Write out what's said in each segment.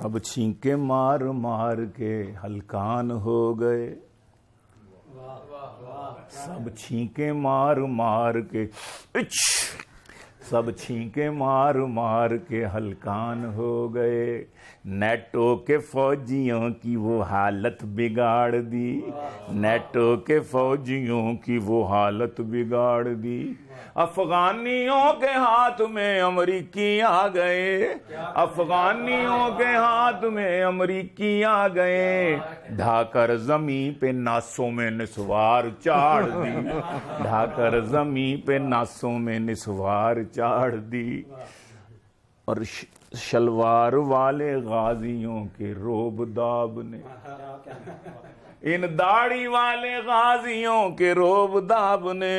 سب چھینکے مار مار کے ہلکان ہو گئے، سب چھینکے مار مار کے سب چھینکے مار مار کے ہلکان ہو گئے، نیٹو کے فوجیوں کی وہ حالت بگاڑ دی، نیٹو کے فوجیوں کی وہ حالت بگاڑ دی، افغانیوں کے ہاتھ میں امریکی آ گئے، افغانیوں کے ہاتھ میں امریکی آ گئے، ڈھا کر زمین پہ ناسوں میں نسوار چاڑ دی، ڈھا کر زمین پہ ناسوں میں نسوار چاڑ دی، اور شلوار والے غازیوں کے روب داب نے، ان داڑھی والے غازیوں کے روب داب نے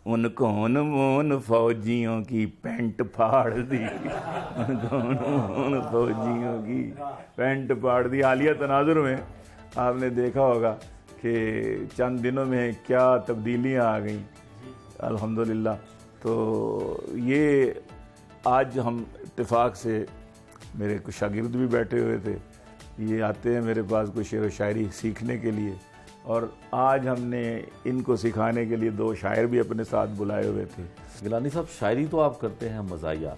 ان کون مون فوجیوں کی پینٹ پھاڑ دی، ان کون مون فوجیوں کی پینٹ پھاڑ دی۔ حالیہ تناظر میں آپ نے دیکھا ہوگا کہ چند دنوں میں کیا تبدیلیاں آ گئیں الحمدللہ۔ تو یہ آج ہم اتفاق سے، میرے کچھ شاگرد بھی بیٹھے ہوئے تھے، یہ آتے ہیں میرے پاس کوئی شعر و شاعری سیکھنے کے لیے، اور آج ہم نے ان کو سکھانے کے لیے 2 شاعر بھی اپنے ساتھ بلائے ہوئے تھے۔ گیلانی صاحب، شاعری تو آپ کرتے ہیں مزاحیہ،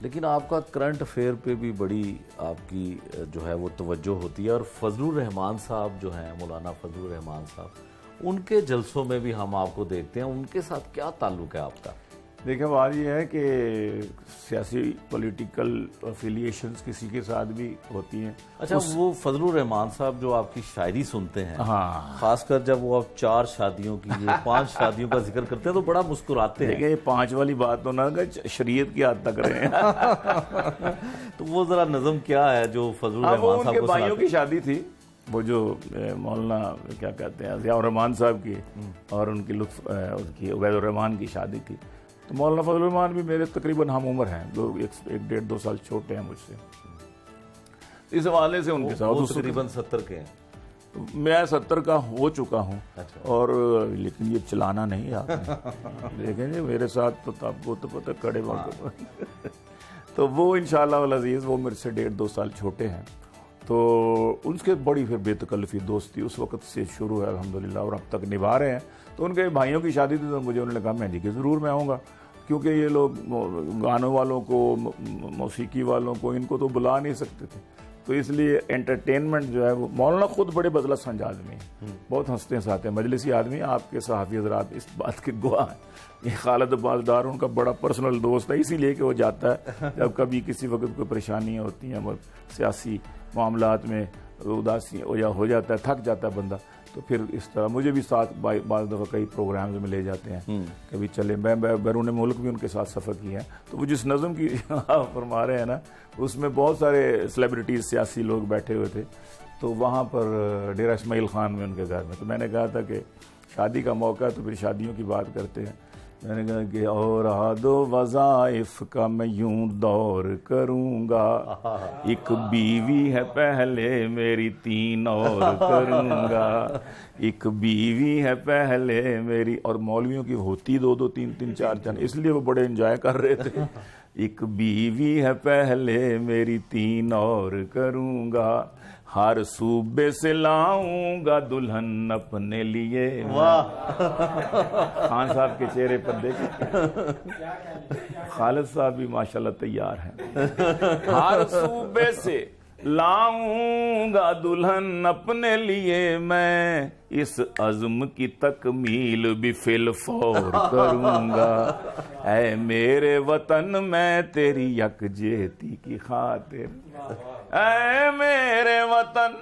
لیکن آپ کا کرنٹ افیئر پہ بھی بڑی آپ کی جو ہے وہ توجہ ہوتی ہے، اور فضل الرحمان صاحب جو ہیں، مولانا فضل الرحمان صاحب، ان کے جلسوں میں بھی ہم آپ کو دیکھتے ہیں، ان کے ساتھ کیا تعلق ہے آپ کا؟ دیکھیں، بات یہ ہے کہ سیاسی پولیٹیکل افیلیشنز کسی کے ساتھ بھی ہوتی ہیں۔ اچھا، وہ فضل الرحمان صاحب جو آپ کی شاعری سنتے ہیں، ہاں، خاص کر جب وہ آپ 4 شادیوں کی 5 شادیوں کا ذکر کرتے ہیں تو بڑا مسکراتے ہیں۔ دیکھیں، یہ 5 والی بات تو نہ کہ شریعت کی حد تک رہے ہیں۔ تو وہ ذرا نظم کیا ہے جو فضل الرحمان صاحب کو بھائیوں کی شادی تھی، وہ جو مولانا کیا کہتے ہیں ضیاء الرحمان صاحب کی اور ان کی ان کی عبید الرحمان کی شادی تھی، تو مولانا فضل الرحمان بھی میرے تقریباً ہم عمر ہیں، 1.5-2 سال چھوٹے ہیں مجھ سے، اس حوالے سے ان کے ساتھ تقریباً 70 کے ہیں، میں 70 کا ہو چکا ہوں، اور لیکن یہ چلانا نہیں ہے آپ نے دیکھیں جی میرے ساتھ، تو آپ کو تو پتہ کڑے وقت تو وہ انشاءاللہ العزیز وہ میرے سے 1.5-2 سال چھوٹے ہیں، تو ان کے بڑی پھر بے تکلفی دوستی اس وقت سے شروع ہے الحمدللہ، اور اب تک نبھا رہے ہیں۔ تو ان کے بھائیوں کی شادی تھی، تو مجھے انہوں نے کہا میں جی کہ ضرور میں آؤں گا، کیونکہ یہ لوگ گانوں والوں کو، موسیقی والوں کو، ان کو تو بلا نہیں سکتے تھے، تو اس لیے انٹرٹینمنٹ جو ہے وہ، مولانا خود بڑے بدلہ سنج آدمی ہیں، بہت ہنستے ہنساتے ہیں، مجلسی آدمی ہیں، آپ کے صحافی حضرات اس بات کے گواہ ہیں۔ یہ خالد عباس ڈار ان کا بڑا پرسنل دوست ہے، اسی لیے کہ وہ جاتا ہے جب کبھی کسی وقت کوئی پریشانیاں ہوتی ہیں، سیاسی معاملات میں اداسی ہو جاتا ہے، تھک جاتا ہے بندہ، تو پھر اس طرح مجھے بھی ساتھ بعض دفعہ کئی پروگرامز میں لے جاتے ہیں، کبھی چلے، میں بیرون ملک بھی ان کے ساتھ سفر کیا ہے۔ تو وہ جس نظم کی آپ فرما رہے ہیں نا، اس میں بہت سارے سیلیبریٹیز، سیاسی لوگ بیٹھے ہوئے تھے، تو وہاں پر ڈیرہ اسماعیل خان میں ان کے گھر میں، تو میں نے کہا تھا کہ شادی کا موقع ہے تو پھر شادیوں کی بات کرتے ہیں، میں نے کہا کہ اور عہد و وظائف کا میں یوں دور کروں گا، ایک بیوی ہے پہلے میری 3 اور کروں گا، ایک بیوی ہے پہلے میری، اور مولویوں کی ہوتی 2-2 3-3 4 اس لیے وہ بڑے انجوائے کر رہے تھے، ایک بیوی ہے پہلے میری 3 اور کروں گا، ہر صوبے سے لاؤں گا دلہن اپنے لیے۔ واہ، خان صاحب کے چہرے پر دیکھیں، خالد صاحب بھی ماشاءاللہ تیار ہیں، ہر صوبے سے لاؤں گا دلہن اپنے لیے، میں اس عزم کی تکمیل بھی فی الفور کروں گا، اے میرے وطن میں تیری یکجہتی کی خاطر، اے میرے وطن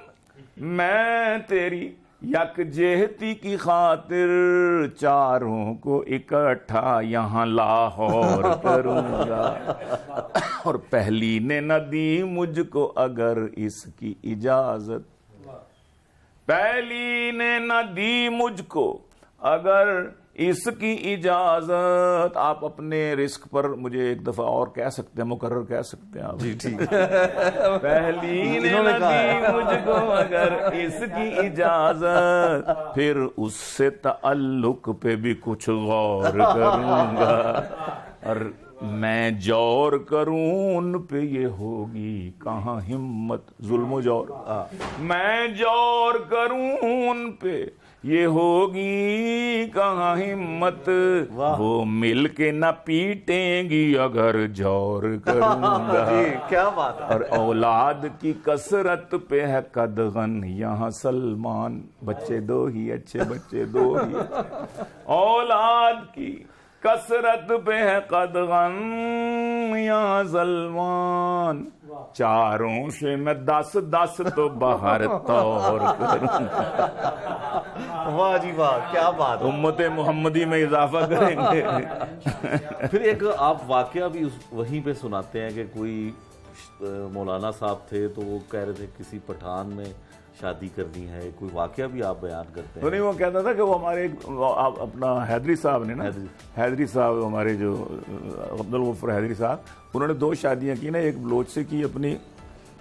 میں تیری یکجہتی کی خاطر، چاروں کو اکٹھا یہاں لاہور کروں گا، اور پہلی نے نہ دی مجھ کو اگر اس کی اجازت، پہلی نے نہ دی مجھ کو اگر اس کی اجازت۔ آپ اپنے رزق پر مجھے ایک دفعہ اور کہہ سکتے ہیں، مقرر کہہ سکتے ہیں آپ، جی ٹھیک، پہلی نے نہ دی مجھ کو اگر اس کی اجازت، پھر اس سے تعلق پہ بھی کچھ غور کروں گا، اور میں جور کروں ان پہ یہ ہوگی کہاں ہمت، ظلم و جور، میں جور کروں ان پہ یہ ہوگی کہاں ہمت، وہ مل کے نہ پیٹیں گی اگر جور کروں گا، کیا بات ہے. اور اولاد کی کثرت پہ ہے قدغن یہاں سلمان، بچے دو ہی اچھے، بچے دو ہی اچھے، اولاد کی کثرت پہ ہے قدغن یہاں سلمان، چاروں سے میں 10 تو باہر طور کروں. واہ جی واہ، کیا بات. امت محمدی میں اضافہ کریں گے. پھر ایک آپ واقعہ بھی وہیں پہ سناتے ہیں کہ کوئی مولانا صاحب تھے تو وہ کہہ رہے تھے کسی پٹھان میں شادی کرنی ہے، کوئی واقعہ بھی آپ بیان کرتے ہیں. نہیں، وہ کہتا تھا کہ وہ ہمارے اپنا حیدری صاحب نے نا، حیدری صاححب ہمارے جو عبدالغفر حیدری صاحب، انہوں نے 2 شادیاں کی نا، ایک بلوچ سے کی اپنی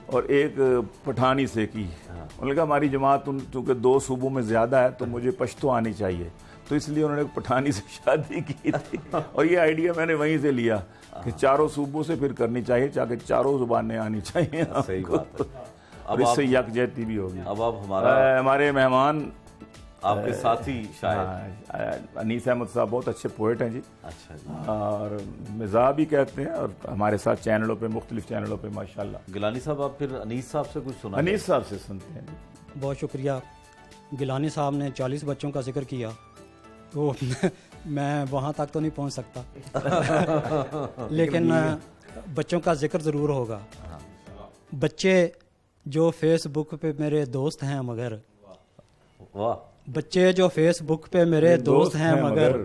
اور ایک پٹھانی سے کی. انہوں نے کہا ہماری جماعت چونکہ 2 صوبوں میں زیادہ ہے تو مجھے پشتو آنی چاہیے، تو اس لیے انہوں نے پٹھانی سے شادی کی تھی. اور یہ آئیڈیا میں نے وہیں سے لیا کہ 4 صوبوں سے پھر کرنی چاہیے تاکہ 4 زبانیں آنی چاہیے. صحیح بات ہے. اور اس سے یکجہتی بھی ہوگی. اب آپ ہمارے مہمان آپ کے ساتھی شاعر انیس احمد صاحب بہت اچھے پوئٹ ہیں جی. اچھا جی. اور مزاح بھی کہتے ہیں، اور ہمارے ساتھ چینلوں پہ، مختلف چینلوں پہ ماشاءاللہ. گیلانی صاحب آپ پھر انیس صاحب سے کچھ سنا؟ انیس صاحب سے سنتے ہیں. بہت شکریہ. گیلانی صاحب نے 40 بچوں کا ذکر کیا تو میں وہاں تک تو نہیں پہنچ سکتا، لیکن بچوں کا ذکر ضرور ہوگا. بچے جو فیس بک پہ میرے دوست ہیں مگر، بچے جو فیس بک پہ میرے دوست ہیں مگر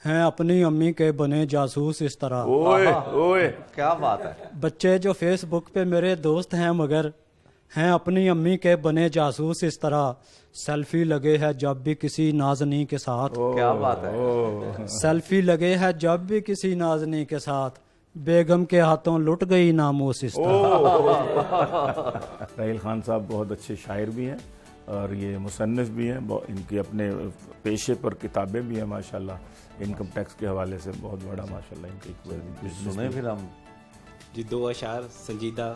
ہیں اپنی امی کے بنے جاسوس اس طرح. کیا بات ہے. بچے جو فیس بک پہ میرے دوست ہیں مگر ہیں اپنی امی کے بنے جاسوس اس طرح، سیلفی لگے ہے جب بھی کسی نازنی کے ساتھ. کیا بات ہے. سیلفی لگے ہے جب بھی کسی نازنی کے ساتھ، بیگم کے ہاتھوں لٹ گئی ناموس اس طرح. راحیل خان صاحب بہت اچھے شاعر بھی ہیں اور یہ مصنف بھی ہیں. ان کے اپنے پیشے پر کتابیں بھی ہیں ماشاءاللہ، انکم ٹیکس کے حوالے سے بہت بڑا ماشاءاللہ ان کے سنیں پھر ہم. جی 2 اشعار سنجیدہ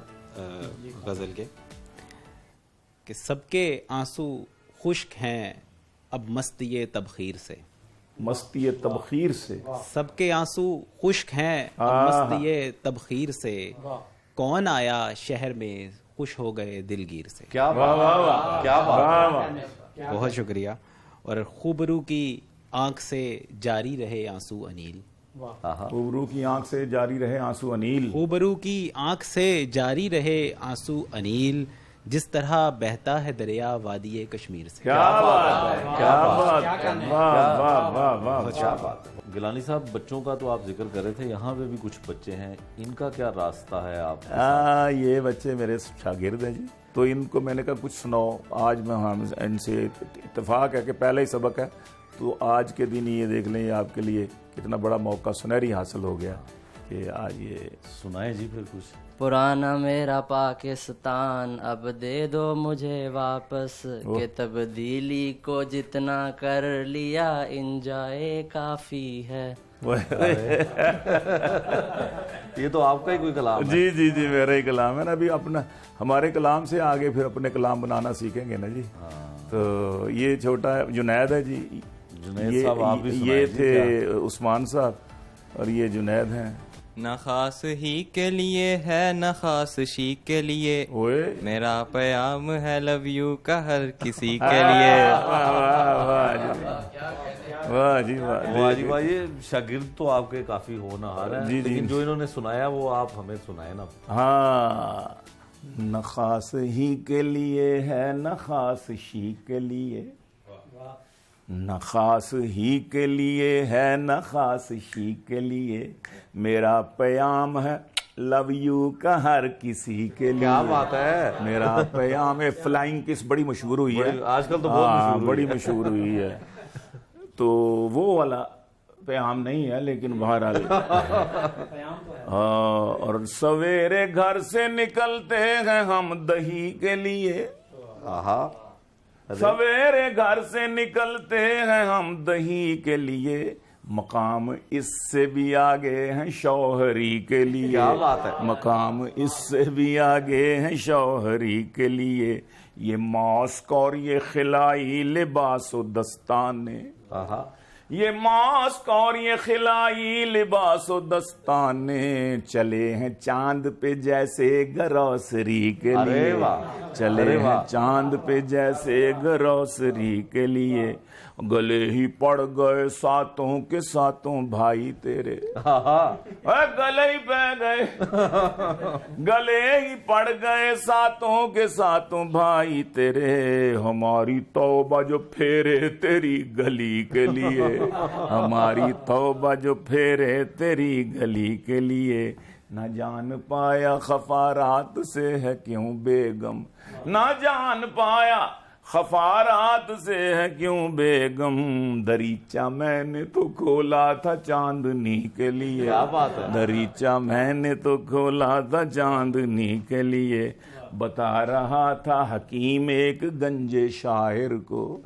غزل کے کہ سب کے آنسو خشک ہیں اب مستی تبخیر سے، مستی تبخیر سے، سب کے آنسو خشک ہیں اب مستی تبخیر سے، کون آیا شہر میں خوش ہو گئے دلگیر سے. کیا بات، کیا بات. بہت شکریہ. اور خوبرو کی آنکھ سے جاری رہے آنسو انیل، خوبرو کی آنکھ سے جاری رہے آنسو انیل، خوبرو کی آنکھ سے جاری رہے آنسو انیل، جس طرح بہتا ہے دریا وادی کشمیر سے. کیا بات ہے، کیا بات ہے، واہ واہ واہ واہ، کیا بات. گیلانی صاحب بچوں کا تو آپ ذکر کر رہے تھے، یہاں پہ بھی کچھ بچے ہیں، ان کا کیا راستہ ہے آپ؟ یہ بچے میرے شاگرد ہیں جی، تو ان کو میں نے کہا کچھ سناؤ. آج میں ان سے اتفاق ہے کہ پہلا ہی سبق ہے، تو آج کے دن یہ دیکھ لیں، یہ آپ کے لیے کتنا بڑا موقع سنہری حاصل ہو گیا کہ آج یہ سنائیں جی پھر کچھ. پرانا میرا پاکستان اب دے دو مجھے واپس، کہ تبدیلی کو جتنا کر لیا انجوائے کافی ہے. یہ تو آپ کا ہی کوئی کلام ہے. جی جی جی میرا ہی کلام ہے نا. ابھی اپنا ہمارے کلام سے آگے پھر اپنے کلام بنانا سیکھیں گے نا جی. تو یہ چھوٹا جنید ہے جی، جنید صاحب آپ بھی یہ تھے عثمان صاحب اور یہ جنید ہیں. نہ خاص ہی کے لیے ہے نہ خاص شی کے لیے، میرا پیام ہے لو یو کا ہر کسی کے لیے. واہ جی واہ جی واہ. یہ شاگرد تو آپ کے کافی ہونہار ہیں، لیکن جو انہوں نے سنایا وہ آپ ہمیں سنائے نا. ہاں. نہ خاص ہی کے لیے ہے نہ خاص شی کے لیے، نہ خاص ہی کے لیے ہے نہ خاص شی کے لیے، میرا پیام ہے لو یو کا ہر کسی کے لیے. کیا بات ہے. میرا پیام ہے. فلائنگ کس بڑی مشہور ہوئی ہے آج کل تو بہت بڑی مشہور ہوئی ہے. تو وہ والا پیام نہیں ہے لیکن بہرحال. اور سویرے گھر سے نکلتے ہیں ہم دہی کے لیے، سویرے گھر سے نکلتے ہیں ہم دہی کے لیے، مقام اس سے بھی آگے ہیں شوہری کے لیے. کیا بات ہے. مقام اس سے بھی آگے ہیں شوہری کے لیے. یہ ماسک اور یہ خلائی لباس و دستانے. یہ ماسک اور یہ خلائی لباس و دستانے چلے ہیں چاند پہ جیسے گروسری کے لیے. چلے ہیں چاند پہ جیسے گروسری کے لیے. گلے ہی پڑ گئے ساتوں کے ساتوں بھائی تیرے. گلے ہی پہ گئے, گلے ہی پڑ گئے ساتوں کے ساتوں بھائی تیرے. ہماری توبہ جو پھیرے تیری گلی کے لیے. ہماری توبہ جو پھیرے تیری گلی کے لیے. نہ جان پایا خفارات سے ہے کیوں بیگم. نہ جان پایا خفارات سے ہے کیوں بیگم. دریچہ میں نے تو کھولا تھا چاندنی کے لیے. کیا بات ہے. دریچہ میں نے تو کھولا تھا چاندنی کے لیے. بتا رہا تھا حکیم ایک گنجے شاعر کو.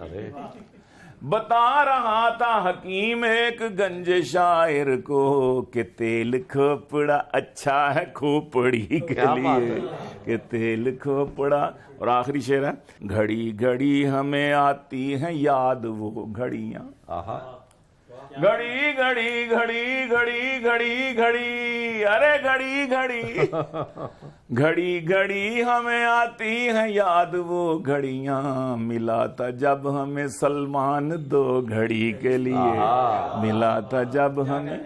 بتا رہا تھا حکیم ایک گنجے شاعر کو کہ تیل کھوپڑا اچھا ہے کھوپڑی کے لیے. کہ تیل کھوپڑا. اور آخری شعر ہے, گھڑی گھڑی ہمیں آتی ہیں یاد وہ گھڑیاں. گھڑی گھڑی گھڑی گھڑی گھڑی گھڑی ارے گھڑی گھڑی گھڑی گھڑی ہمیں آتی ہیں یاد وہ گھڑیاں. ملا تھا جب ہمیں سلمان دو گھڑی کے لیے. ملا تھا جب ہمیں,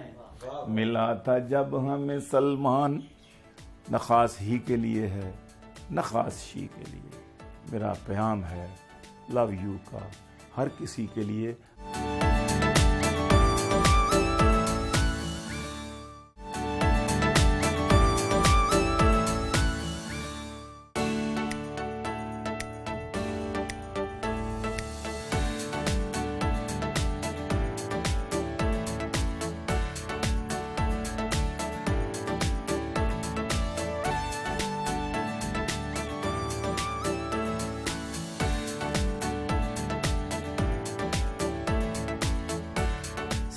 ملا تھا جب ہمیں سلمان. نہ خاص ہی کے لیے ہے نہ خاص شی کے لیے. میرا پیام ہے لو یو کا ہر کسی کے لیے.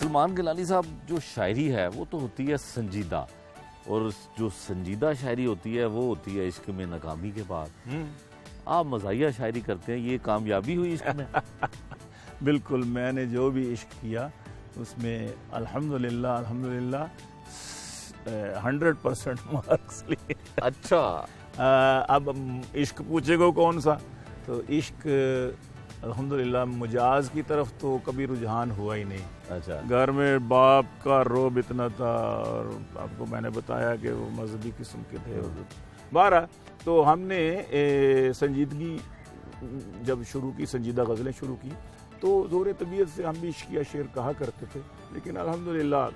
سلمان گیلانی صاحب, جو شاعری ہے وہ تو ہوتی ہے سنجیدہ, اور جو سنجیدہ شاعری ہوتی ہے وہ ہوتی ہے عشق میں ناکامی کے بعد. آپ مزاحیہ شاعری کرتے ہیں, یہ کامیابی ہوئی عشق میں؟ بالکل. میں نے جو بھی عشق کیا اس میں الحمدللہ 100% مارکس لیے. اچھا. اب عشق پوچھے گا کون سا, تو عشق الحمدللہ مجاز کی طرف تو کبھی رجحان ہوا ہی نہیں. اچھا. گھر میں باپ کا روب اتنا تھا, اور آپ کو میں نے بتایا کہ وہ مذہبی قسم کے تھے. بارہ تو ہم نے سنجیدگی جب شروع کی, سنجیدہ غزلیں شروع کی, تو زور طبیعت سے ہم بھی عشقیہ شعر کہا کرتے تھے. لیکن الحمدللہ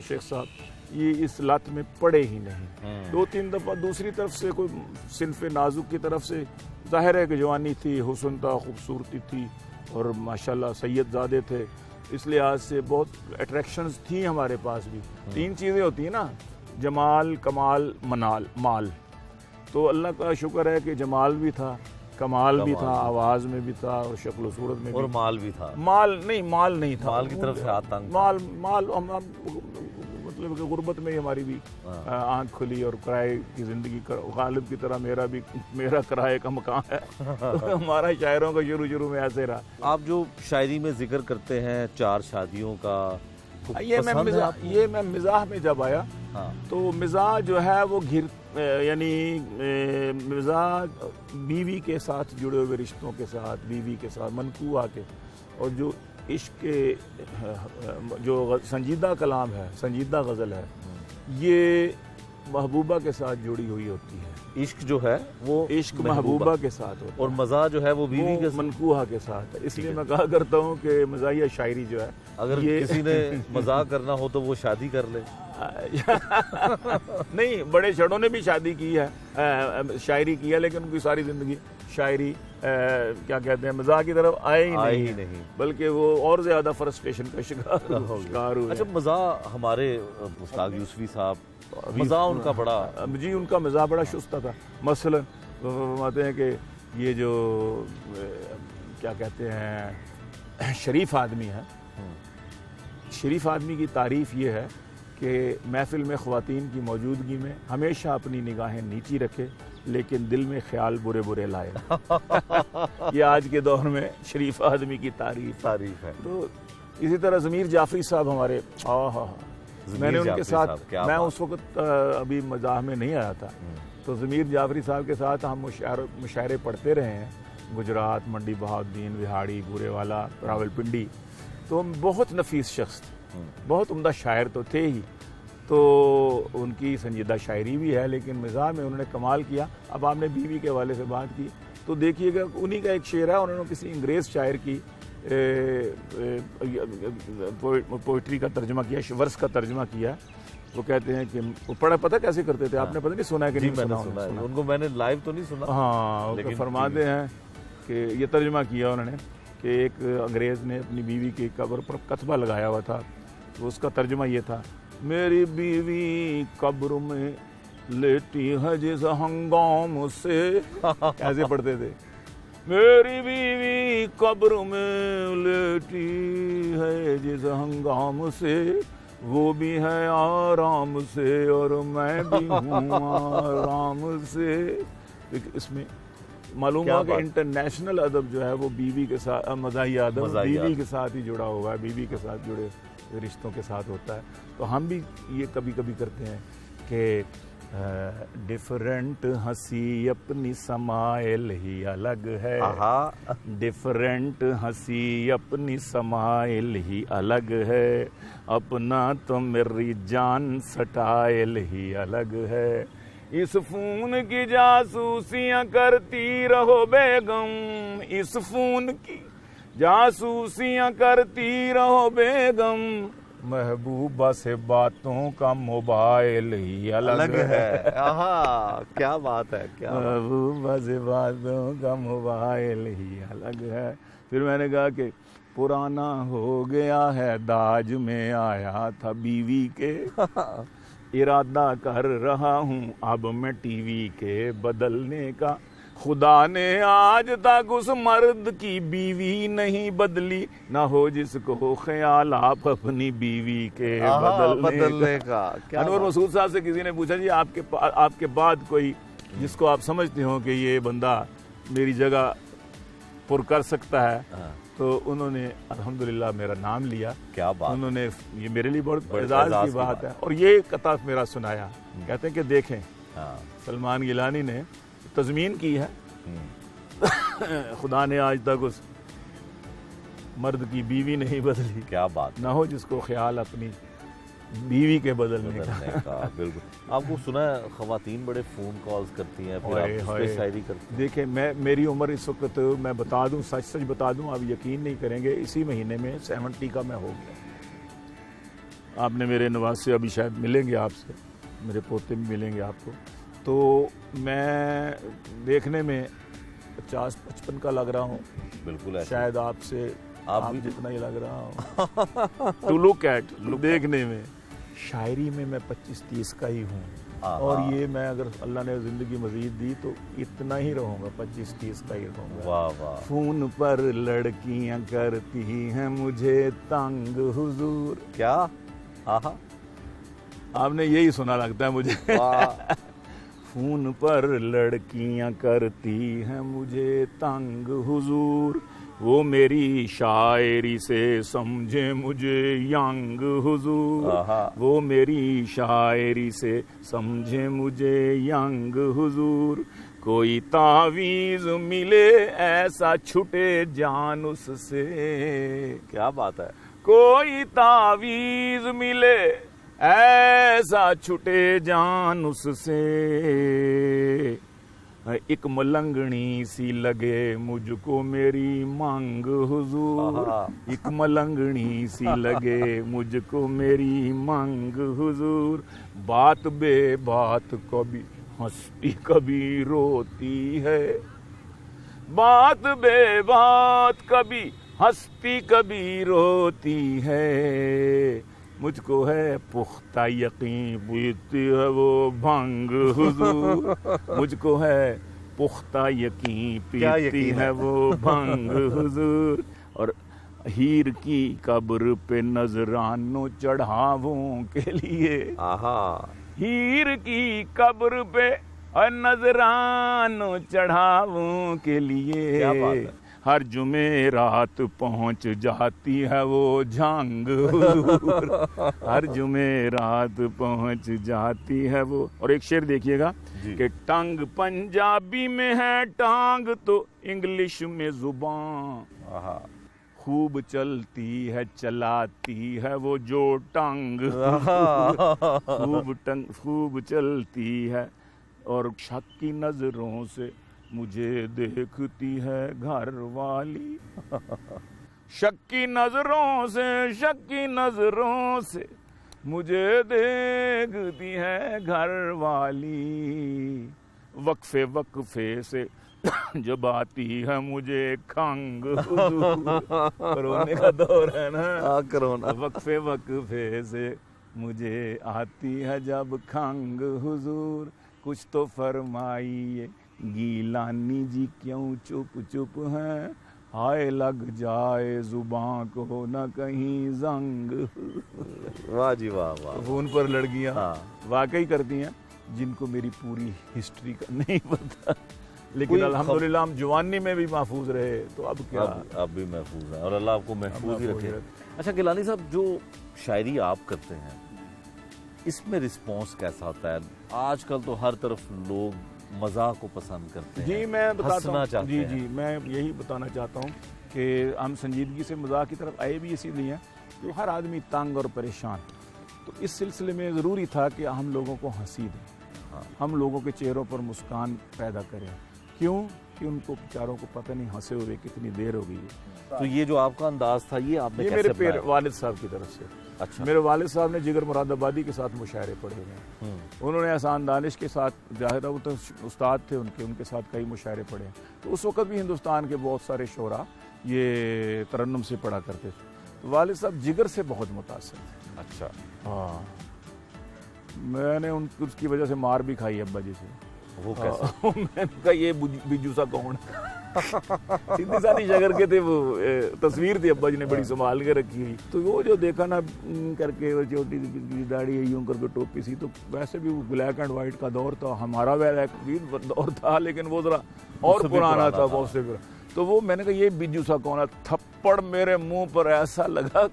شیخ صاحب یہ اس لت میں پڑے ہی نہیں. 2-3 دفعہ دوسری طرف سے کوئی صنف نازک کی طرف سے, ظاہر ہے کہ جوانی تھی, حسن تھا, خوبصورتی تھی, اور ماشاءاللہ سید زادے تھے, اس لحاظ سے بہت اٹریکشنز تھیں ہمارے پاس بھی. 3 چیزیں ہوتی ہیں نا, جمال, کمال, مال. تو اللہ کا شکر ہے کہ جمال بھی تھا, کمال بھی تھا, آواز میں بھی تھا, اور شکل و صورت میں بھی, اور مال بھی تھا. مال نہیں تھا. مال کی طرف سے ہاتھ تنگ. مال مطلب کہ غربت میں ہی ہماری بھی آنکھ کھلی, اور کرائے کی زندگی, غالب کی طرح میرا کرائے کا مکان ہے. ہمارا شاعروں کا شروع میں ایسے رہا. آپ جو شاعری میں ذکر کرتے ہیں 4 شادیوں کا, یہ میں مزاح میں جب آیا تو مزاح جو ہے وہ یعنی مزاح بیوی کے ساتھ جڑے ہوئے رشتوں کے ساتھ, بیوی کے ساتھ منقوع آ کے, اور جو عشق کے جو سنجیدہ کلام ہے, سنجیدہ غزل ہے, یہ محبوبہ کے ساتھ جڑی ہوئی ہوتی ہے. عشق جو ہے وہ عشق محبوبہ کے ساتھ ہوتا ہے, اور مزاح جو ہے وہ بیوی کے منقوہ کے ساتھ ہے. اس لیے میں کہا کرتا ہوں کہ مزاحیہ شاعری جو ہے, اگر کسی نے مزاح کرنا ہو تو وہ شادی کر لے. نہیں, بڑے شیروں نے بھی شادی کی ہے, شاعری کی ہے, لیکن ان کی ساری زندگی شاعری کیا کہتے ہیں مزاح کی طرف آئے ہی نہیں, بلکہ وہ اور زیادہ فرسٹریشن کا شکار ہوئے. اچھا, مزاح ہمارے استاد یوسفی صاحب, مزاح ان کا بڑا, جی ان کا مزاح بڑا شستہ تھا. مثلا فرماتے ہیں کہ یہ جو کیا کہتے ہیں شریف آدمی ہے, شریف آدمی کی تعریف یہ ہے کہ محفل میں خواتین کی موجودگی میں ہمیشہ اپنی نگاہیں نیچی رکھے لیکن دل میں خیال برے برے لائے. یہ آج کے دور میں شریف آدمی کی تعریف ہے. تو اسی طرح ضمیر جعفری صاحب ہمارے میں نے ان کے ساتھ میں اس وقت ابھی مزاح میں نہیں آیا تھا تو ضمیر جعفری صاحب کے ساتھ ہم مشاعرے پڑھتے رہے ہیں گجرات منڈی بہاؤالدین وہاڑی بورے والا راولپنڈی. تو بہت نفیس شخص تھے بہت عمدہ شاعر تو تھے ہی تو ان کی سنجیدہ شاعری بھی ہے لیکن مزاح میں انہوں نے کمال کیا. اب آپ نے بیوی کے حوالے سے بات کی تو دیکھیے گا انہی کا ایک شعر ہے انہوں نے کسی انگریز شاعر کی پوئٹری کا ترجمہ کیا ورس کا ترجمہ کیا. وہ کہتے ہیں کہ وہ پتہ کیسے کرتے تھے آپ نے پتہ نہیں سنا ہے کہ نہیں سنا ہے ان کو میں نے لائیو تو نہیں سنا. ہاں فرماتے ہیں کہ یہ ترجمہ کیا انہوں نے کہ ایک انگریز نے اپنی بیوی کی قبر پر کتبہ لگایا ہوا تھا تو اس کا ترجمہ یہ تھا میری بیوی قبر میں لیٹی ہے جس ہنگام سے. ایسے پڑھتے تھے میری بیوی قبر میں لیٹی ہے جس ہنگام سے وہ بھی ہے آرام سے اور میں بھی ہوں آرام سے. اس میں معلوم ہوا کہ انٹرنیشنل ادب جو ہے وہ بیوی کے ساتھ مزاحیہ ادب بیوی کے ساتھ ہی جڑا ہوا ہے بیوی کے ساتھ جڑے رشتوں کے ساتھ ہوتا ہے. تو ہم بھی یہ کبھی کبھی کرتے ہیں کہ ڈفرینٹ ہنسی اپنی سمائل ہی الگ ہے ڈفرینٹ ہنسی اپنی سمائل ہی الگ ہے اپنا تو میری جان سٹائل ہی الگ ہے. اس فون کی جاسوسیاں کرتی رہو بیگم اس فون کی جاسوسیاں کرتی رہو بیگم محبوبہ سے باتوں کا موبائل ہی الگ ہے. کیا بات ہے محبوبہ سے باتوں کا موبائل ہی الگ ہے. پھر میں نے کہا کہ پرانا ہو گیا ہے داج میں آیا تھا بیوی کے ارادہ کر رہا ہوں اب میں ٹی وی کے بدلنے کا خدا نے آج تک اس مرد کی بیوی نہیں بدلی نہ ہو جس کو خیال آپ اپنی بیوی کے بدلنے کا. انور مسعود صاحب سے کسی نے پوچھا جی آپ کے بعد کوئی جس کو آپ سمجھتے ہو کہ یہ بندہ میری جگہ پر کر سکتا ہے تو انہوں نے الحمدللہ میرا نام لیا. کیا بات. انہوں نے یہ میرے لیے بہت اعزاز کی بات ہے اور یہ قطعہ میرا سنایا. کہتے ہیں کہ دیکھیں سلمان گیلانی نے تضمین کی ہے خدا نے آج تک اس مرد کی بیوی نہیں بدلی کیا بات نہ ہو جس کو خیال اپنی بیوی کے بدلنے کا. بالکل. آپ کو سنا ہے خواتین بڑے فون کالز کرتی ہیں پھر آپ اس پہ شاعری کرتی ہیں. دیکھیں میری عمر اس وقت میں بتا دوں سچ بتا دوں آپ یقین نہیں کریں گے اسی مہینے میں 70 کا میں ہو گیا. آپ نے میرے نواز سے ابھی شاید ملیں گے آپ سے میرے پوتے بھی ملیں گے آپ کو. تو میں دیکھنے میں 50-55 کا لگ رہا ہوں. بالکل شاید آپ سے آپ بھی جتنا ہی لگ رہا ہوں ٹو لک ایٹ دیکھنے میں. شاعری میں 25-30 کا ہی ہوں اور یہ میں اگر اللہ نے زندگی مزید دی تو اتنا ہی رہوں گا 25-30 کا ہی رہوں گا. واہ واہ. فون پر لڑکیاں کرتی ہیں مجھے تنگ حضور. کیا آپ نے یہی سنا لگتا ہے مجھے. فون پر لڑکیاں کرتی ہیں مجھے تنگ حضور وہ میری شاعری سے سمجھے مجھے ینگ حضور وہ میری شاعری سے سمجھے مجھے ینگ حضور کوئی تعویذ ملے ایسا چھٹے جان اس سے. کیا بات ہے. کوئی تعویذ ملے ایسا چھٹے جان اس سے ایک ملنگنی سی لگے مجھ کو میری مانگ حضور ایک ملنگنی سی لگے مجھ کو میری مانگ حضور بات بے بات کبھی ہنستی کبھی روتی ہے بات بے بات کبھی ہنستی کبھی روتی ہے مجھ کو ہے پختہ یقین پیتی ہے وہ بھنگ حضور مجھ کو ہے پختہ یقین پیتی ہے وہ بھنگ حضور. اور ہیر کی قبر پہ نذرانوں چڑھاووں کے لیے، ہیر کی قبر پہ نذرانوں چڑھاووں کے لیے، ہر جمعرات پہنچ جاتی ہے وہ جھانگ حضور، ہر جمعرات پہنچ جاتی ہے وہ. اور ایک شعر دیکھیے گا کہ ٹنگ پنجابی میں ہے ٹانگ تو انگلش میں زبان، خوب چلتی ہے چلاتی ہے وہ جو ٹانگ، خوب چلتی ہے. اور شک کی نظروں سے مجھے دیکھتی ہے گھر والی، شک کی نظروں سے، شک کی نظروں سے مجھے دیکھتی ہے گھر والی، وقفے وقفے سے جب آتی ہے مجھے کھنگ، کرونے کا دور ہے نا، کرونا، وقفے وقفے سے مجھے آتی ہے جب کھنگ حضور، کچھ تو فرمائیے گیلانی جی کیوں چپ چپ ہیں، ہائے لگ جائے زباں کو نہ کہیں زنگ. واہ جی واہ واہ. ان پر لڑکیاں واقعی کرتی ہیں جن کو میری پوری ہسٹری کا نہیں پتا، لیکن الحمدللہ ہم جوانی میں بھی محفوظ رہے، تو اب کیا، اب بھی محفوظ ہیں اور اللہ آپ کو محفوظ ہی رکھے. اچھا گیلانی صاحب، جو شاعری آپ کرتے ہیں اس میں رسپانس کیسا ہوتا ہے؟ آج کل تو ہر طرف لوگ مزاح کو پسند کرتے ہیں، جی میں بتاتا ہوں، چاہتے ہیں. جی میں یہی بتانا چاہتا ہوں کہ ہم سنجیدگی سے مزاح کی طرف آئے بھی اسی لیے ہیں کہ ہر آدمی تنگ اور پریشان، تو اس سلسلے میں ضروری تھا کہ ہم لوگوں کو ہنسی دیں، ہم لوگوں کے چہروں پر مسکان پیدا کریں. کیوں کہ ان کو بیچاروں کو پتہ نہیں ہنسے ہوئے کتنی دیر ہو گئی ہے. تو یہ جو آپ کا انداز تھا یہ آپ نے میرے کیسے والد صاحب کی طرف سے. اچھا. میرے والد صاحب نے جگر مراد آبادی کے ساتھ مشاعرے پڑھے ہوئے ہیں، انہوں نے احسان دانش کے ساتھ، ظاہر ہے وہ تو استاد تھے ان کے ساتھ کئی مشاعرے پڑھے ہیں. تو اس وقت بھی ہندوستان کے بہت سارے شعراء یہ ترنم سے پڑھا کرتے تھے. تو والد صاحب جگر سے بہت متاثر تھے. اچھا. ہاں، میں نے اس کی وجہ سے مار بھی کھائی ابا جی سے. وہ کیسے؟ میں نے کہا یہ بجو سا کون، سیدھی سادھی شگر کے تھے، وہ تصویر تھی ابا جی نے بڑی سنبھال کے رکھی ہوئی. تو وہ جو دیکھا نا کر کے چھوٹی سی داڑھی یوں کر کے ٹوپی سی، تو ویسے بھی وہ بلیک اینڈ وائٹ کا دور تھا، ہمارا دور تھا لیکن وہ ذرا اور پرانا تھا بہت سے. تو وہ میں نے کہا یہ بجو سا کون ہے، تھپڑ میرے منہ پر ایسا لگا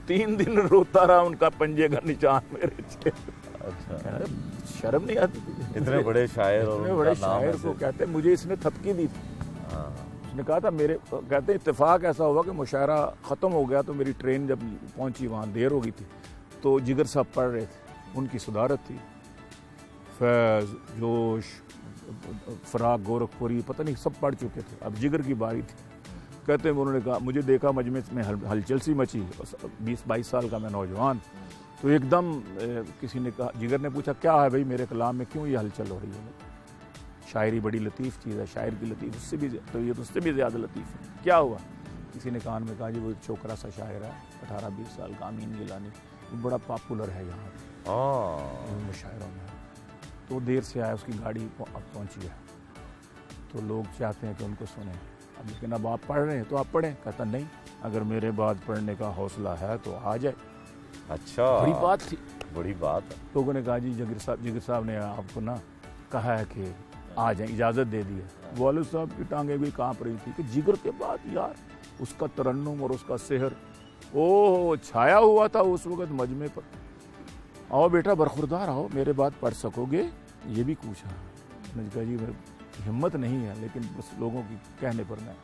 3 دن روتا رہا ان کا پنجے کا نشان میرے چہرے. شرم نہیں آتی؟ اتنے بڑے شاعر اور اتنے بڑے شاعر کو کہتے ہیں مجھے اس نے تھپکی دی تھی. اس نے کہا تھا میرے، کہتے ہیں اتفاق ایسا ہوا کہ مشاعرہ ختم ہو گیا تو میری ٹرین جب پہنچی وہاں دیر ہو گئی تھی، تو جگر صاحب پڑھ رہے تھے، ان کی صدارت تھی، فیض، جوش، فراق، گورکھپوری، پتہ نہیں سب پڑھ چکے تھے، اب جگر کی باری تھی. کہتے ہیں انہوں نے کہا مجھے دیکھا مجمع میں ہلچل سی مچی، 20-22 سال کا میں نوجوان، تو ایک دم کسی نے کہا، جگر نے پوچھا کیا ہے بھائی میرے کلام میں کیوں یہ ہلچل ہو رہی ہے؟ شاعری بڑی لطیف چیز ہے، شاعر کی لطیف اس سے بھی، تو یہ تو اس سے بھی زیادہ لطیف ہے، کیا ہوا؟ کسی نے کان میں کہا جی وہ ایک چھوکرا سا شاعر ہے 18-20 سال کا، امین گیلانی، وہ بڑا پاپولر ہے یہاں مشاعروں میں، تو دیر سے آیا، اس کی گاڑی اب پہنچی ہے، تو لوگ چاہتے ہیں کہ ان کو سنیں. اب لیکن اب آپ پڑھ رہے ہیں تو آپ پڑھیں. کہتا نہیں، اگر میرے بعد پڑھنے کا حوصلہ ہے تو آ جائے. اچھا، بڑی بات تھی، بڑی بات ہے. لوگوں نے کہا جی جگر صاحب نے آپ کو نا کہا ہے کہ آ جائیں، اجازت دے دی ہے. والد صاحب کی ٹانگیں بھی کانپ رہی تھی کہ جگر کے بعد یار اس کا ترنم اور اس کا سحر چھایا ہوا تھا اس وقت مجمع پر. آؤ بیٹا برخوردار آؤ، میرے بعد پڑھ سکو گے؟ یہ بھی پوچھا. میں نے کہا جی ہمت نہیں ہے، لیکن بس لوگوں کی کہنے پر میں.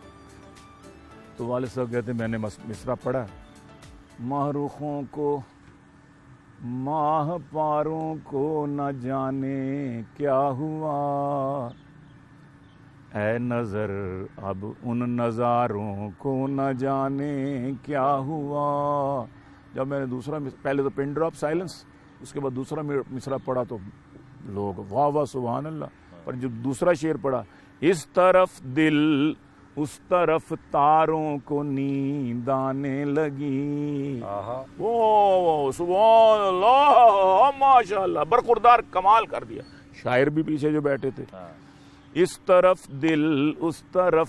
تو والد صاحب کہتے میں نے مصرع پڑھا، ماہ رخوں کو ماہ پاروں کو نہ جانے کیا ہوا، اے نظر اب ان نظاروں کو نہ جانے کیا ہوا. جب میں نے دوسرا پہلے تو پن ڈراپ سائلنس، اس کے بعد دوسرا مصرع پڑھا تو لوگ واہ واہ سبحان اللہ. پر جب دوسرا شعر پڑھا، اس طرف دل اس طرف تاروں کو نیند آنے لگی، وہ سبحان اللہ ماشاء اللہ، برخوردار کمال کر دیا. شاعر بھی پیچھے جو بیٹھے تھے، اس طرف دل اس طرف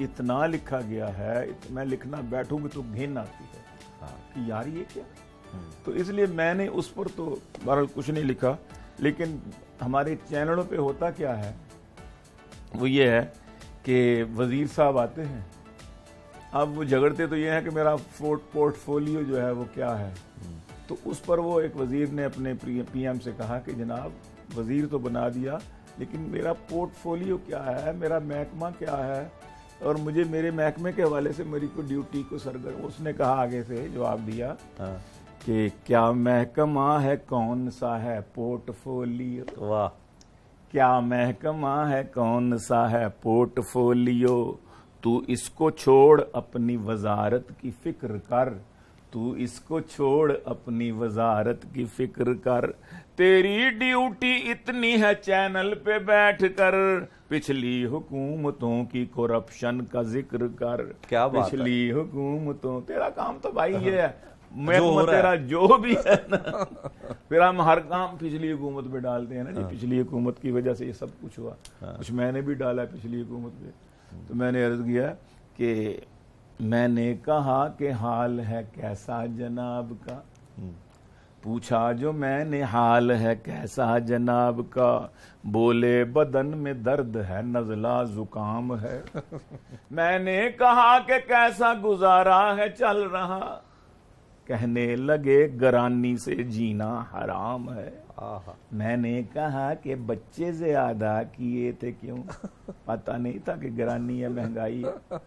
اتنا لکھا گیا ہے, میں لکھنا بیٹھوں گی تو گھن آتی ہے کہ یار یہ کیا. تو اس لیے میں نے اس پر تو بہرحال کچھ نہیں لکھا. لیکن ہمارے چینلوں پہ ہوتا کیا ہے وہ یہ ہے کہ وزیر صاحب آتے ہیں, اب وہ جھگڑتے تو یہ ہے کہ میرا پورٹ فولیو جو ہے وہ کیا ہے. تو اس پر وہ ایک وزیر نے اپنے پی ایم سے کہا کہ جناب وزیر تو بنا دیا لیکن میرا پورٹ فولیو کیا ہے, میرا محکمہ کیا ہے, اور مجھے میرے محکمے کے حوالے سے میری کو ڈیوٹی کو سرگرم. اس نے کہا آگے سے جواب دیا کہ کیا محکمہ ہے کون سا ہے پورٹ فولیو. واہ. کیا محکمہ ہے کون سا ہے پورٹ فولیو, تو اس کو چھوڑ اپنی وزارت کی فکر کر, تو اس کو چھوڑ اپنی وزارت کی فکر کر, تیری ڈیوٹی اتنی ہے چینل پہ بیٹھ کر پچھلی حکومتوں کی کرپشن کا ذکر کر. کیا بات ہے. پچھلی حکومتوں, تیرا کام تو بھائی یہ ہے محکمہ تیرا جو بھی ہے نا, پھر ہم ہر کام پچھلی حکومت پہ ڈالتے ہیں نا جی, پچھلی حکومت کی وجہ سے یہ سب کچھ ہوا. کچھ میں نے بھی ڈالا پچھلی حکومت پہ. تو میں نے عرض کیا کہ میں نے کہا کہ حال ہے کیسا جناب کا, پوچھا جو میں نے حال ہے کیسا جناب کا, بولے بدن میں درد ہے نزلہ زکام ہے. میں نے کہا کہ کیسا گزارا ہے چل رہا, کہنے لگے گرانی سے جینا حرام ہے. میں نے کہا کہ بچے زیادہ کیے تھے کیوں, پتہ نہیں تھا کہ گرانی ہے مہنگائی ہے.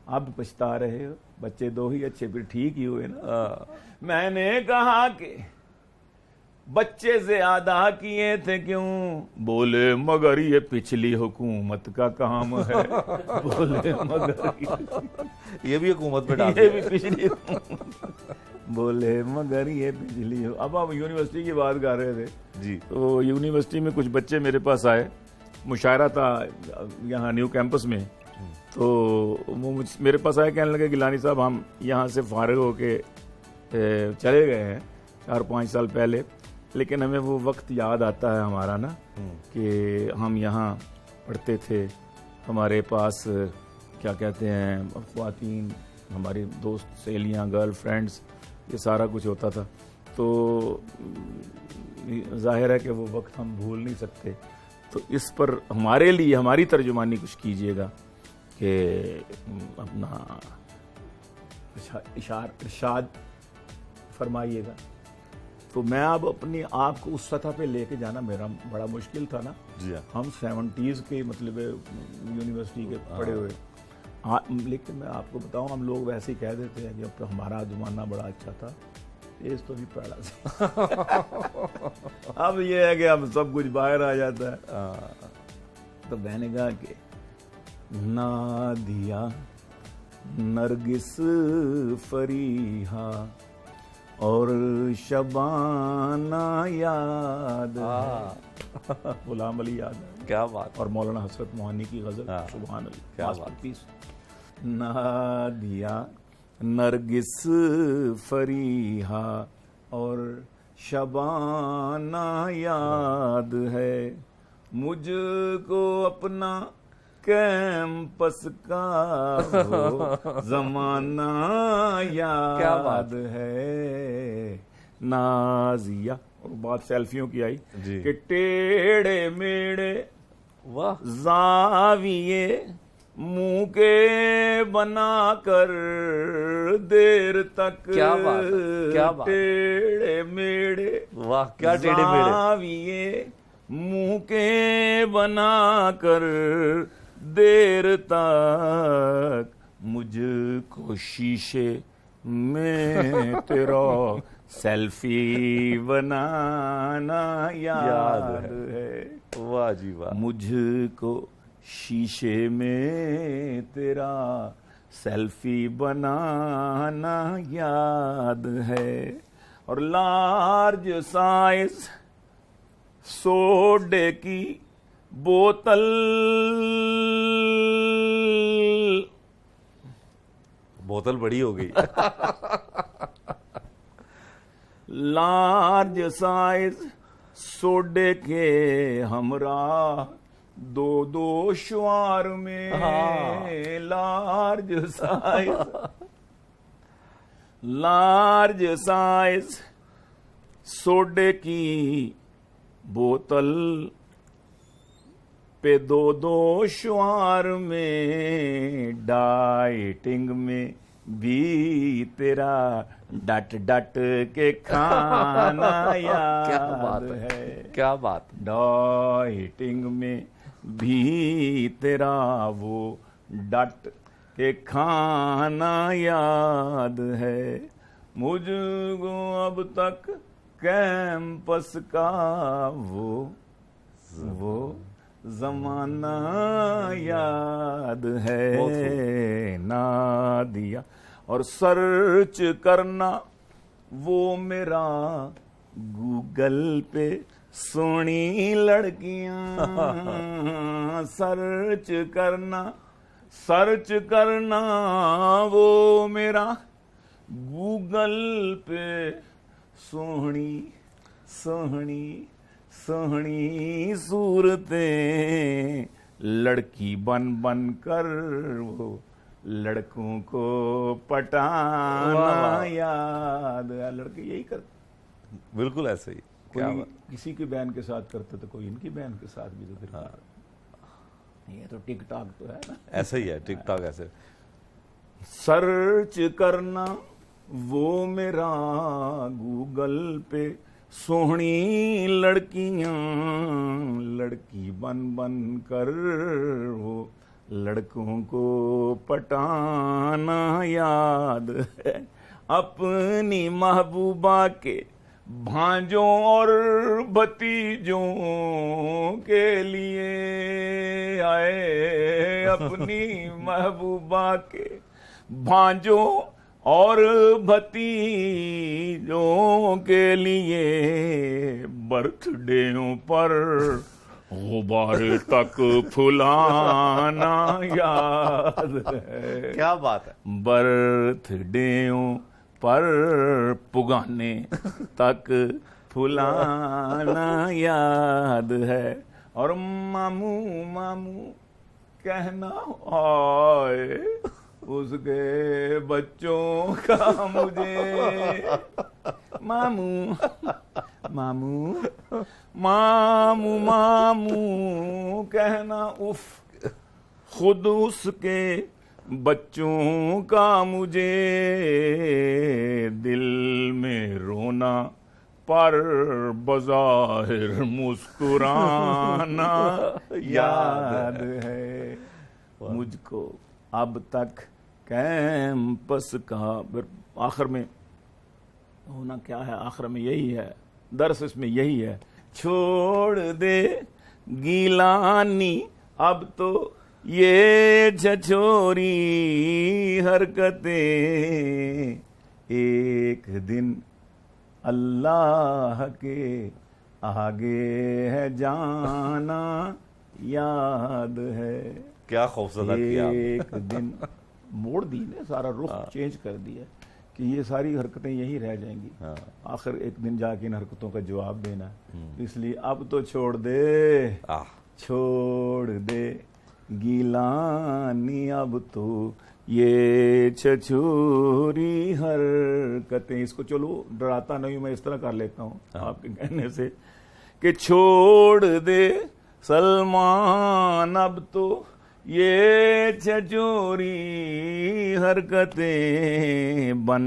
اب پچھتا رہے ہو, بچے دو ہی اچھے پھر ٹھیک ہی ہوئے نا. میں نے کہا کہ بچے زیادہ کیے تھے کیوں, بولے مگر یہ پچھلی حکومت کا کام ہے. بولے مگر یہ بھی حکومت پہ ڈال, یہ بھی پچھلی بولے مگر یہ پچھلی. اب ہم یونیورسٹی کی بات کر رہے تھے جی. تو یونیورسٹی میں کچھ بچے میرے پاس آئے, مشاعرہ تھا یہاں نیو کیمپس میں. تو وہ میرے پاس آئے, کہنے لگے گیلانی صاحب ہم یہاں سے فارغ ہو کے چلے گئے ہیں 4-5 سال پہلے, لیکن ہمیں وہ وقت یاد آتا ہے ہمارا نا کہ ہم یہاں پڑھتے تھے, ہمارے پاس کیا کہتے ہیں خواتین, ہماری دوست سہیلیاں, گرل فرینڈز, یہ سارا کچھ ہوتا تھا. تو ظاہر ہے کہ وہ وقت ہم بھول نہیں سکتے. تو اس پر ہمارے لیے ہماری ترجمانی کچھ کیجئے گا کہ اپنا ارشاد فرمائیے گا. تو میں اب اپنی آپ کو اس سطح پہ لے کے جانا میرا بڑا مشکل تھا نا. ہم 70s کے مطلب یونیورسٹی کے پڑھے ہوئے, لیکن میں آپ کو بتاؤں ہم لوگ ویسے ہی کہہ دیتے ہیں کہ ہمارا زمانہ بڑا اچھا تھا, تیز تو نہیں پڑا سے. اب یہ ہے کہ اب سب کچھ باہر آ جاتا ہے. تو میں نے کہا کہ نادیا نرگس فریحا اور شبانہ یاد ہے, غلام علی یاد ہے, کیا بات. اور مولانا حسرت موہانی کی غزل, سبحان اللہ. نادیا نرگس فریحا اور شبانہ یاد ہے, مجھ کو اپنا کیمپس کا وہ زمانہ یاد ہے. نازیہ, اور بات سیلفیوں کی آئی کہ ٹیڑے میڑے زاویے منہ کے بنا کر دیر تک, ٹیڑے میڑے زاویے منہ کے بنا کر دیر تک, مجھ کو شیشے میں تیرا سیلفی بنانا یاد ہے. واہ جی واہ. مجھ کو شیشے میں تیرا سیلفی بنانا یاد ہے. اور لارج سائز سوڈے کی بوتل بڑی ہو گئی. لارج سائز سوڈے کے ہمراہ دو دو شعار میں لارج سائز سوڈے کی بوتل پہ دو دو شعار میں ڈائٹنگ میں بھی تیرا ڈٹ ڈٹ کے کھانا یاد ہے. کیا بات. ڈائٹنگ میں بھی تیرا وہ ڈٹ کے کھانا یاد ہے. مجھ کو اب تک کیمپس کا وہ زمانہ یاد ہے. نادیا اور سرچ کرنا وہ میرا گوگل پہ سونی لڑکیاں. سرچ کرنا وہ میرا گوگل پہ سونی صورتیں لڑکی بن کر وہ لڑکوں کو پٹانا یاد ہے. لڑکے یہی کرتے بالکل ایسے ہی. کوئی کسی کی بہن کے ساتھ کرتے تو کوئی ان کی بہن کے ساتھ بھی. تو پھر یہ تو ٹک ٹاک تو ہے نا, ایسا ہی ہے ٹک ٹاک ایسے. سرچ کرنا وہ میرا گوگل پہ سوہنی لڑکیاں لڑکی بن کر وہ لڑکوں کو پٹانا یاد ہے. اپنی محبوبہ کے بھانجوں اور بھتیجوں کے لیے آئے. اپنی محبوبہ کے بھانجوں اور بھتیجوں کے لیے برتھ ڈےوں پر غبار تک پھلانا یاد ہے. کیا بات ہے. برتھ ڈےوں پر پگانے تک پھلانا یاد ہے. اور ماموں کہنا آئے اس کے بچوں کا مجھے. ماموں کہنا اف خود اس کے بچوں کا مجھے. دل میں رونا پر بظاہر مسکرانا یاد ہے. مجھ کو اب تک کیمپس کا آخر میں ہونا کیا ہے, آخر میں یہی ہے, درس اس میں یہی ہے. چھوڑ دے گیلانی اب تو یہ جھچوری حرکتیں, ایک دن اللہ کے آگے ہے جانا یاد ہے. کیا خوفزدہ کیا. ایک دن موڑ دی نے, سارا رخ چینج کر دیا کہ یہ ساری حرکتیں یہی رہ جائیں گی. آخر ایک دن جا کے ان حرکتوں کا جواب دینا ہے. اس لیے اب تو چھوڑ دے گیلانی اب تو یہ چھچوری حرکتیں. اس کو چلو ڈراتا نہیں ہوں میں, اس طرح کر لیتا ہوں آپ کے کہنے سے کہ چھوڑ دے سلمان اب تو یہ چھچوری حرکتیں. بن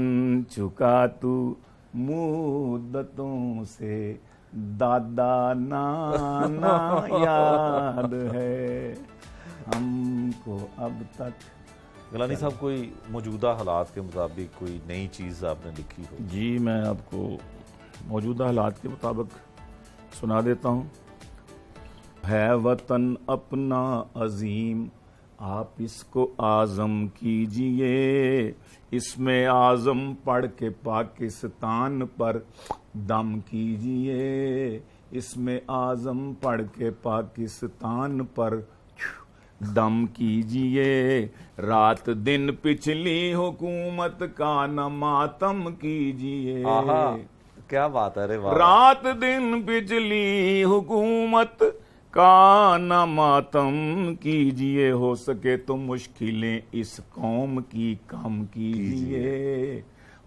چکا تو مدتوں سے دادا نانا یاد ہے. ہم کو اب تک. گیلانی صاحب کوئی موجودہ حالات کے مطابق کوئی نئی چیز آپ نے لکھی ہو؟ جی میں آپ کو موجودہ حالات کے مطابق سنا دیتا ہوں. ہے وطن اپنا عظیم آپ اس کو اعظم کیجئے. اس میں اعظم پڑھ کے پاکستان پر دم کیجئے. اس میں اعظم پڑھ کے پاکستان پر دم کیجئے. رات دن پچھلی حکومت کا نہ ماتم کیجئے. کیا بات ہے. رات دن پچھلی حکومت کا نہ ماتم کیجئے، ہو سکے تو مشکلیں اس قوم کی کم کیجئے،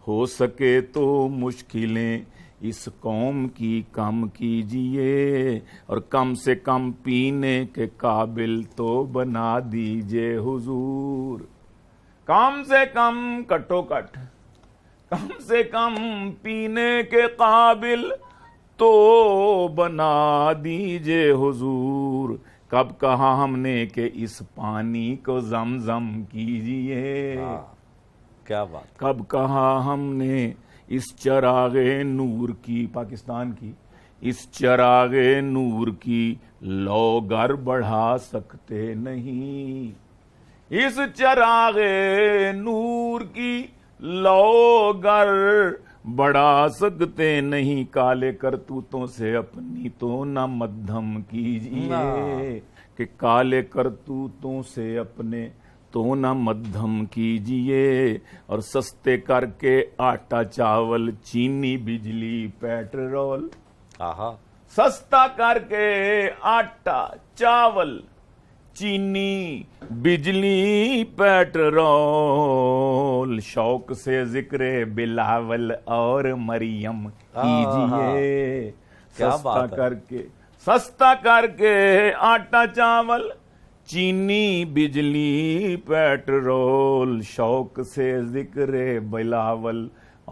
ہو سکے تو مشکلیں اس قوم کی کم کیجئے، اور کم سے کم پینے کے قابل تو بنا دیجئے حضور، کم سے کم کٹو کٹ، کم سے کم پینے کے قابل تو بنا دیجئے حضور، کب کہا ہم نے کہ اس پانی کو زمزم کیجئے، کیا بات، کب کہا ہم نے اس چراغ نور کی، پاکستان کی اس چراغ نور کی لو گر بڑھا سکتے نہیں، اس چراغ نور کی لو گر بڑھا سکتے نہیں، کالے کرتوتوں سے اپنی تو نہ مدھم کیجئے، کہ کالے کرتوتوں سے اپنے تو نہ مدھم کیجئے، اور سستے کر کے آٹا چاول چینی بجلی پیٹرول، آہا، سستا کر کے آٹا چاول چینی بجلی پیٹرول، شوق سے ذکر بلاول اور مریم کیجئے، سستا کر کے آٹا چاول چینی بجلی پیٹرول، شوق سے ذکر بلاول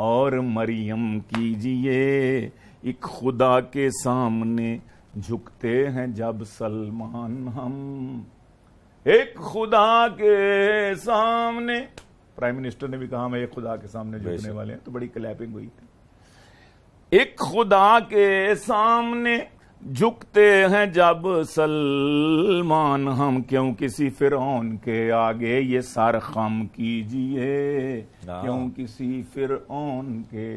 اور مریم کیجئے، ایک خدا کے سامنے جھکتے ہیں جب سلمان ہم، ایک خدا کے سامنے، پرائم منسٹر نے بھی کہا ہم ایک خدا کے سامنے جھکنے والے ہیں، تو بڑی کلیپنگ ہوئی تھی، ایک خدا کے سامنے جھکتے ہیں جب سلمان ہم، کیوں کسی فرعون کے آگے یہ سر خم کیجئے، کیوں کسی فرعون کے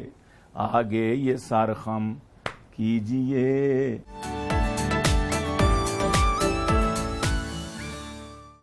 آگے یہ سر خم کیجئے۔